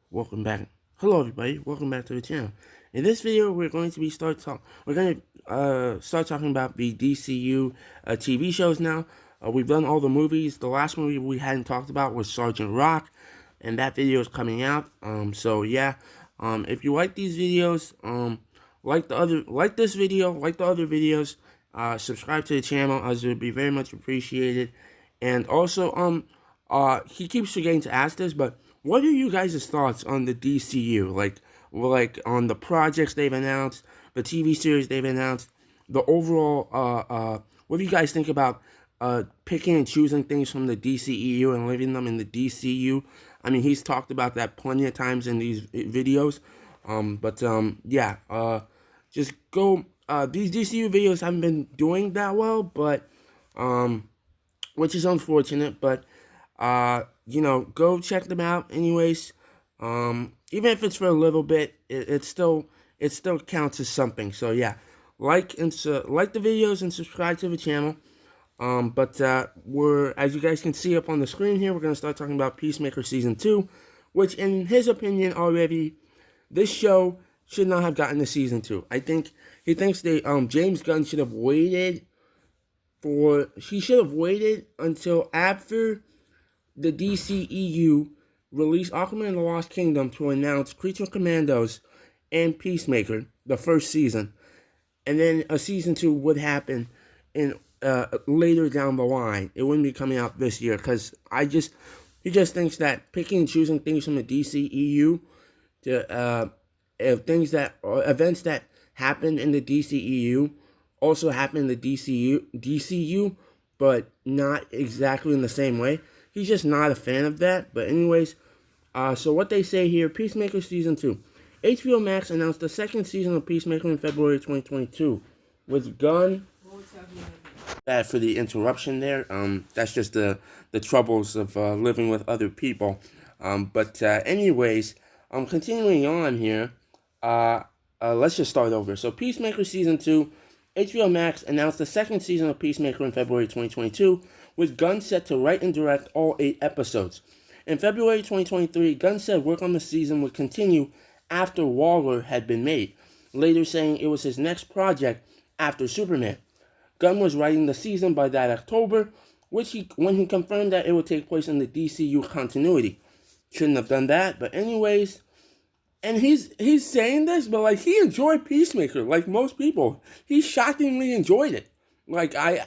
Welcome back. Hello, everybody. Welcome back to the channel. In this video, we're going to start talking about the DCU TV shows now. We've done all the movies. The last movie we hadn't talked about was Sergeant Rock, and that video is coming out. So yeah, if you like these videos, like this video, like the other videos, subscribe to the channel, as it would be very much appreciated. And also, he keeps forgetting to ask this, but what are you guys' thoughts on the DCU? Like on the projects they've announced, the TV series they've announced, the overall, what do you guys think about picking and choosing things from the DCEU and leaving them in the DCU? I mean, he's talked about that plenty of times in these videos. Just go, these DCU videos haven't been doing that well, but, which is unfortunate, but, go check them out anyways. Even if it's for a little bit, it still counts as something. So yeah, like the videos and subscribe to the channel. As you guys can see up on the screen here, we're gonna start talking about Peacemaker season 2, which in his opinion already, this show should not have gotten to season 2. I think he thinks James Gunn should have waited until after the DCEU released Aquaman and the Lost Kingdom to announce Creature Commandos and Peacemaker, the first season. And then a season 2 would happen in later down the line. It wouldn't be coming out this year, because he just thinks that picking and choosing things from the DCEU to events that happened in the DCEU also happen in the DCU, but not exactly in the same way. He's just not a fan of that. But anyways, so what they say here, Peacemaker Season 2. HBO Max announced the second season of Peacemaker in February 2022. With Gunn... Bad for the interruption there. That's just the troubles of living with other people. Anyways, continuing on here, let's just start over. So Peacemaker Season 2, HBO Max announced the second season of Peacemaker in February 2022, with Gunn set to write and direct all 8 episodes. In February 2023, Gunn said work on the season would continue after Waller had been made, later saying it was his next project after Superman. Gunn was writing the season by that October, when he confirmed that it would take place in the DCU continuity. Shouldn't have done that, but anyways, and he's saying this, but like, he enjoyed Peacemaker, like most people. He shockingly enjoyed it.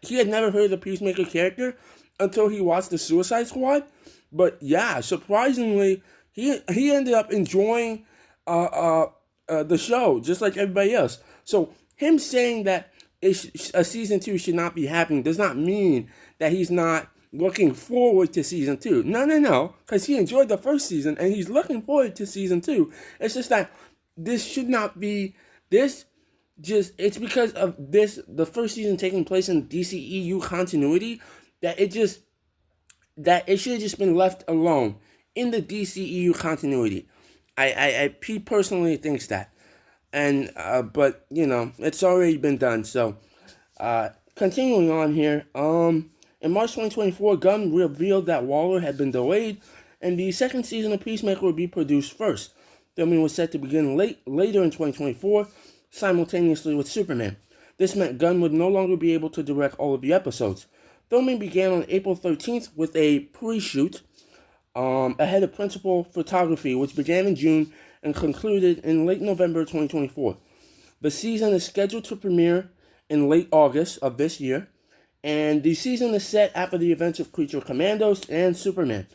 He had never heard of the Peacemaker character until he watched the Suicide Squad. But yeah, surprisingly, he ended up enjoying the show just like everybody else. So him saying that a season 2 should not be happening does not mean that he's not looking forward to season 2. No, because he enjoyed the first season and he's looking forward to season 2. It's just that this should not be it's because of the first season taking place in DCEU continuity, that it should have just been left alone in the DCEU continuity. He personally thinks that. And, but, it's already been done. So, continuing on here, in March 2024, Gunn revealed that Waller had been delayed, and the second season of Peacemaker would be produced first. Filming was set to begin later in 2024, simultaneously with Superman. This meant Gunn would no longer be able to direct all of the episodes. Filming began on April 13th with a pre-shoot ahead of principal photography, which began in June and concluded in late November 2024. The season is scheduled to premiere in late August of this year, and the season is set after the events of Creature Commandos and Superman.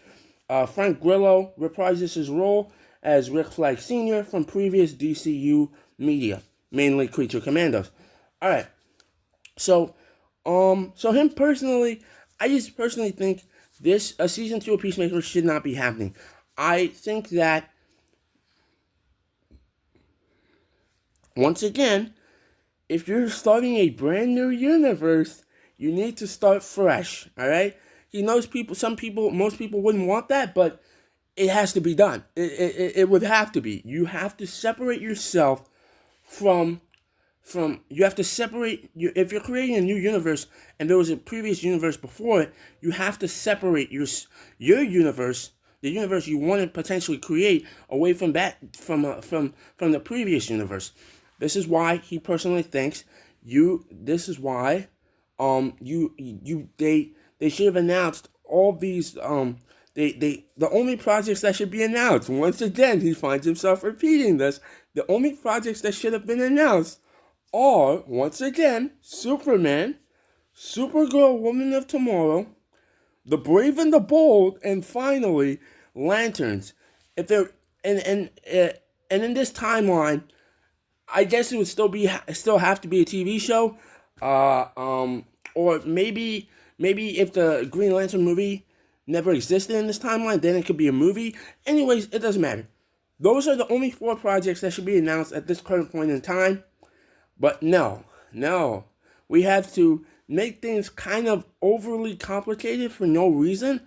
Frank Grillo reprises his role as Rick Flag Sr. from previous DCU media, mainly Creature Commandos. Alright, so him personally, I just personally think a season 2 of Peacemaker should not be happening. I think that, once again, if you're starting a brand new universe, you need to start fresh, alright? He knows most people wouldn't want that, but it has to be done. It would have to be. You have to separate yourself you have to separate, if you're creating a new universe and there was a previous universe before it, you have to separate your universe the universe you want to potentially create away from from the previous universe. This is why he personally thinks you. This is why, they should have announced all these the only projects that should be announced. Once again, he finds himself repeating this. The only projects that should have been announced are, once again, Superman, Supergirl, Woman of Tomorrow, The Brave and the Bold, and finally, Lanterns. If they're and in this timeline, I guess it would still have to be a TV show, or maybe if the Green Lantern movie never existed in this timeline, then it could be a movie. Anyways, it doesn't matter. Those are the only 4 projects that should be announced at this current point in time. But no, we have to make things kind of overly complicated for no reason,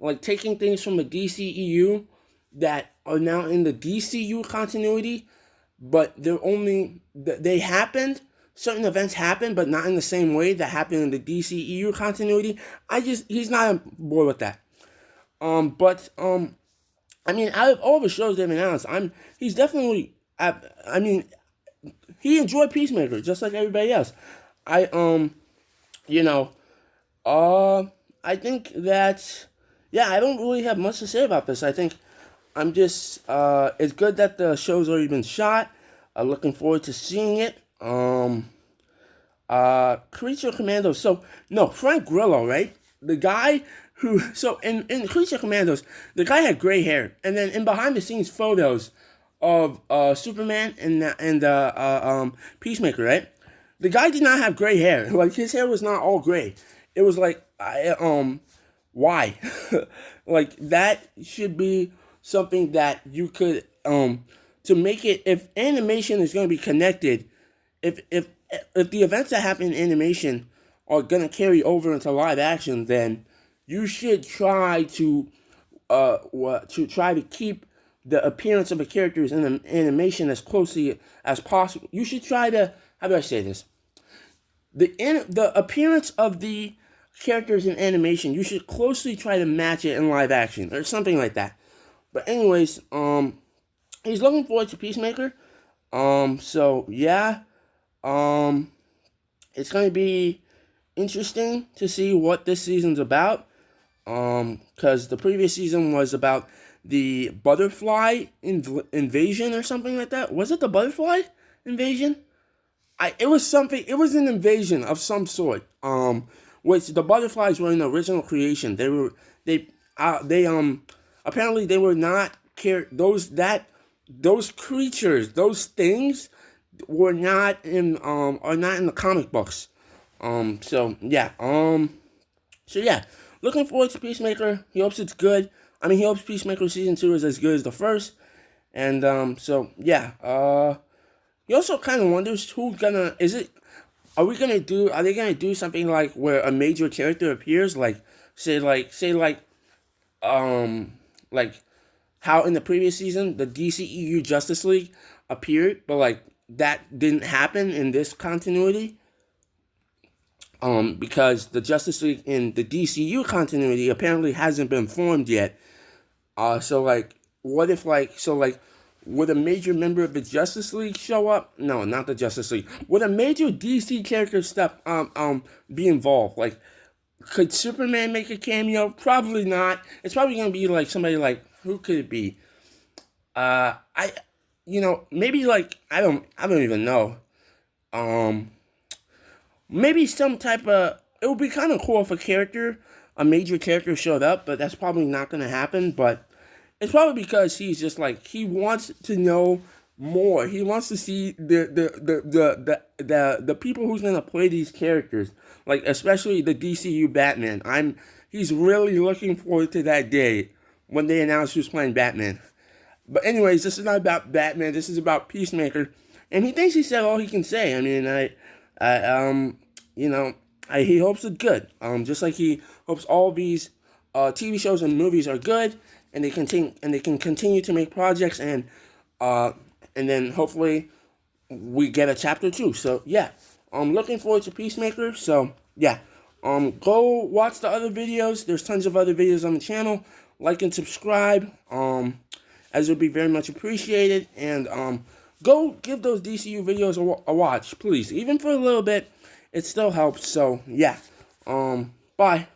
like taking things from the DCEU that are now in the DCU continuity, but they happened. Certain events happened, but not in the same way that happened in the DCEU continuity. He's not on board with that. I mean, out of all the shows they've announced, he's definitely, I mean, he enjoyed Peacemaker just like everybody else. I think that, I don't really have much to say about this. I think it's good that the show's already been shot. I'm looking forward to seeing it. Creature Commandos. So, no, Frank Grillo, right? The guy who, so in Creature Commandos, the guy had gray hair. And then in behind the scenes photos of Superman and Peacemaker, right? The guy did not have gray hair. Like, his hair was not all gray. It was like, why? Like, that should be something that you could, to make it, if animation is going to be connected, if the events that happen in animation are going to carry over into live action, then you should try to keep the appearance of the characters in the animation as closely as possible. You should try to, how do I say this? The appearance of the characters in animation, you should closely try to match it in live action, or something like that. But anyways, he's looking forward to Peacemaker. So yeah, it's going to be interesting to see what this season's about. Because the previous season was about the butterfly invasion or something like that. Was it the butterfly invasion? It was an invasion of some sort. Which the butterflies were an original creation. Apparently they were not those creatures, those things are not in the comic books. So yeah. Looking forward to Peacemaker. He hopes it's good. I mean, he hopes Peacemaker Season 2 is as good as the first. And, he also kind of wonders are they gonna do something like where a major character appears? Like how in the previous season, the DCEU Justice League appeared, but, like, that didn't happen in this continuity. Because the Justice League in the DCU continuity apparently hasn't been formed yet. Would a major member of the Justice League show up? No, not the Justice League. Would a major DC character be involved? Like, could Superman make a cameo? Probably not. It's probably gonna be like somebody like, who could it be? Maybe like I don't even know. Maybe some type of, it would be kind of cool if a major character showed up, but that's probably not going to happen. But it's probably because he's just like, he wants to know more. He wants to see the people who's going to play these characters, like especially the DCU Batman. He's really looking forward to that day when they announce who's playing Batman. But anyways, this is not about Batman. This is about Peacemaker, and he thinks he said all he can say. I mean, he hopes it's good. Just like he hopes all these TV shows and movies are good, and they can continue to make projects, and then hopefully we get a chapter 2. So yeah, I'm looking forward to Peacemaker. So yeah, go watch the other videos. There's tons of other videos on the channel. like and subscribe, as it would be very much appreciated. And go give those DCU videos a watch, please. Even for a little bit, it still helps. So yeah, bye.